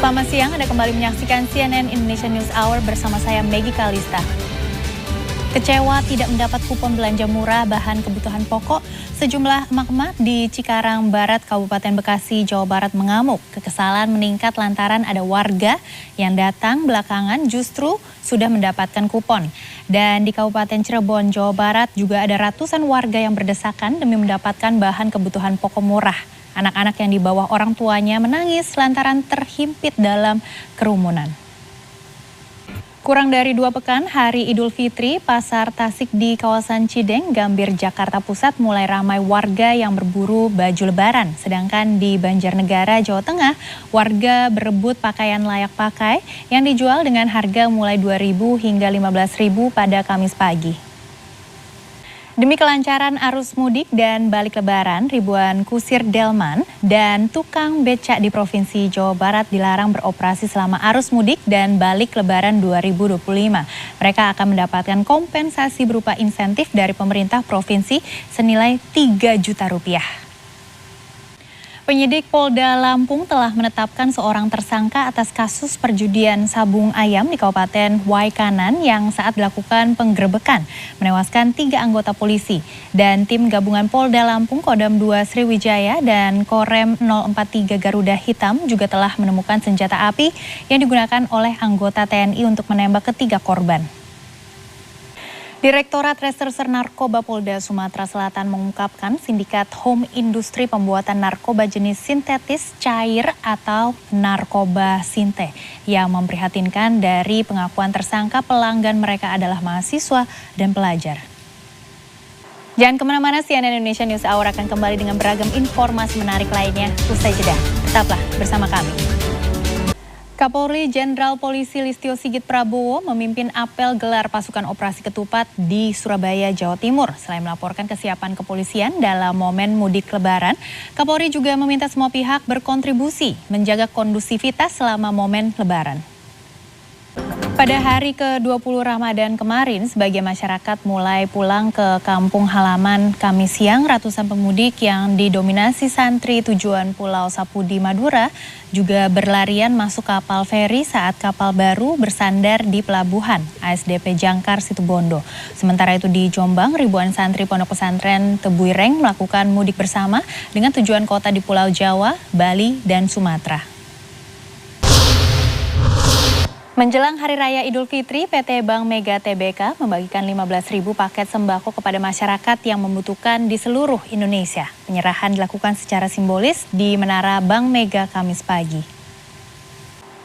Selamat siang, Anda kembali menyaksikan CNN Indonesia News Hour bersama saya Maggie Kalista. Kecewa tidak mendapat kupon belanja murah bahan kebutuhan pokok, sejumlah emak-emak di Cikarang Barat, Kabupaten Bekasi, Jawa Barat mengamuk. Kekesalan meningkat lantaran ada warga yang datang belakangan justru sudah mendapatkan kupon. Dan di Kabupaten Cirebon, Jawa Barat juga ada ratusan warga yang berdesakan demi mendapatkan bahan kebutuhan pokok murah. Anak-anak yang di bawah orang tuanya menangis lantaran terhimpit dalam kerumunan. Kurang dari 2 pekan, hari Idul Fitri, Pasar Tasik di kawasan Cideng, Gambir, Jakarta Pusat mulai ramai warga yang berburu baju lebaran. Sedangkan di Banjarnegara, Jawa Tengah, warga berebut pakaian layak pakai yang dijual dengan harga mulai Rp2.000 hingga Rp15.000 pada Kamis pagi. Demi kelancaran arus mudik dan balik lebaran, ribuan kusir delman dan tukang becak di Provinsi Jawa Barat dilarang beroperasi selama arus mudik dan balik lebaran 2025. Mereka akan mendapatkan kompensasi berupa insentif dari pemerintah provinsi senilai Rp3 juta. Penyidik Polda Lampung telah menetapkan seorang tersangka atas kasus perjudian sabung ayam di Kabupaten Waikanan yang saat dilakukan penggerebekan menewaskan 3 anggota polisi. Dan tim gabungan Polda Lampung Kodam 2 Sriwijaya dan Korem 043 Garuda Hitam juga telah menemukan senjata api yang digunakan oleh anggota TNI untuk menembak ketiga korban. Direktorat Reserse Narkoba Polda Sumatera Selatan mengungkapkan sindikat home industri pembuatan narkoba jenis sintetis cair atau narkoba sinte yang memprihatinkan dari pengakuan tersangka pelanggan mereka adalah mahasiswa dan pelajar. Jangan kemana-mana, CNN Indonesia News Hour akan kembali dengan beragam informasi menarik lainnya. Usai jeda, tetaplah bersama kami. Kapolri Jenderal Polisi Listio Sigit Prabowo memimpin apel gelar pasukan operasi ketupat di Surabaya, Jawa Timur. Selain melaporkan kesiapan kepolisian dalam momen mudik lebaran, Kapolri juga meminta semua pihak berkontribusi menjaga kondusivitas selama momen lebaran. Pada hari ke-20 Ramadan kemarin, sebagian masyarakat mulai pulang ke kampung halaman Kamis siang. Ratusan pemudik yang didominasi santri tujuan Pulau Sapudi, Madura juga berlarian masuk kapal feri saat kapal baru bersandar di pelabuhan ASDP Jangkar Situbondo. Sementara itu di Jombang, ribuan santri Pondok Pesantren Tebuireng melakukan mudik bersama dengan tujuan kota di Pulau Jawa, Bali, dan Sumatera. Menjelang Hari Raya Idul Fitri, PT Bank Mega Tbk membagikan 15.000 paket sembako kepada masyarakat yang membutuhkan di seluruh Indonesia. Penyerahan dilakukan secara simbolis di Menara Bank Mega Kamis pagi.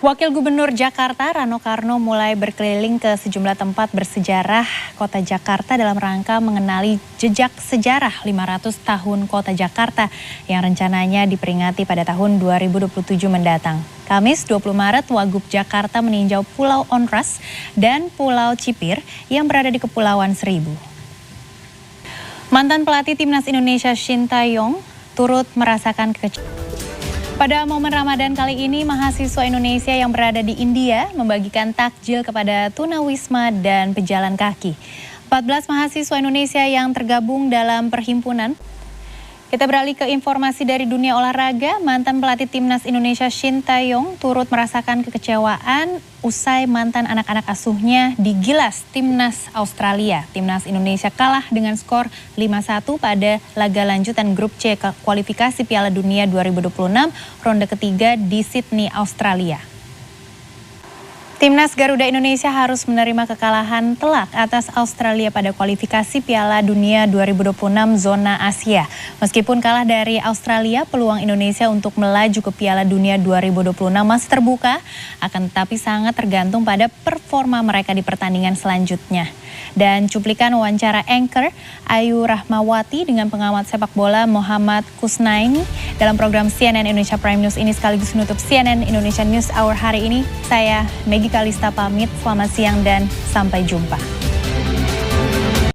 Wakil Gubernur Jakarta Rano Karno mulai berkeliling ke sejumlah tempat bersejarah Kota Jakarta dalam rangka mengenali jejak sejarah 500 tahun Kota Jakarta yang rencananya diperingati pada tahun 2027 mendatang. Kamis 20 Maret, Wagub Jakarta meninjau Pulau Onrus dan Pulau Cipir yang berada di Kepulauan Seribu. Mantan pelatih Timnas Indonesia Shin Tae-yong turut merasakan kekecewaan. Pada momen Ramadan kali ini, mahasiswa Indonesia yang berada di India membagikan takjil kepada tunawisma dan pejalan kaki. 14 mahasiswa Indonesia yang tergabung dalam perhimpunan. Kita beralih ke informasi dari dunia olahraga. Mantan pelatih Timnas Indonesia Shin Tae-yong turut merasakan kekecewaan usai mantan anak-anak asuhnya digilas Timnas Australia. Timnas Indonesia kalah dengan skor 5-1 pada laga lanjutan grup C kualifikasi Piala Dunia 2026 ronde ketiga di Sydney, Australia. Timnas Garuda Indonesia harus menerima kekalahan telak atas Australia pada kualifikasi Piala Dunia 2026 zona Asia. Meskipun kalah dari Australia, peluang Indonesia untuk melaju ke Piala Dunia 2026 masih terbuka, akan tetapi sangat tergantung pada performa mereka di pertandingan selanjutnya. Dan cuplikan wawancara anchor Ayu Rahmawati dengan pengamat sepak bola Muhammad Kusnaini dalam program CNN Indonesia Prime News ini sekaligus menutup CNN Indonesia News Hour hari ini. Saya Maggie Kalista pamit, selamat siang dan sampai jumpa.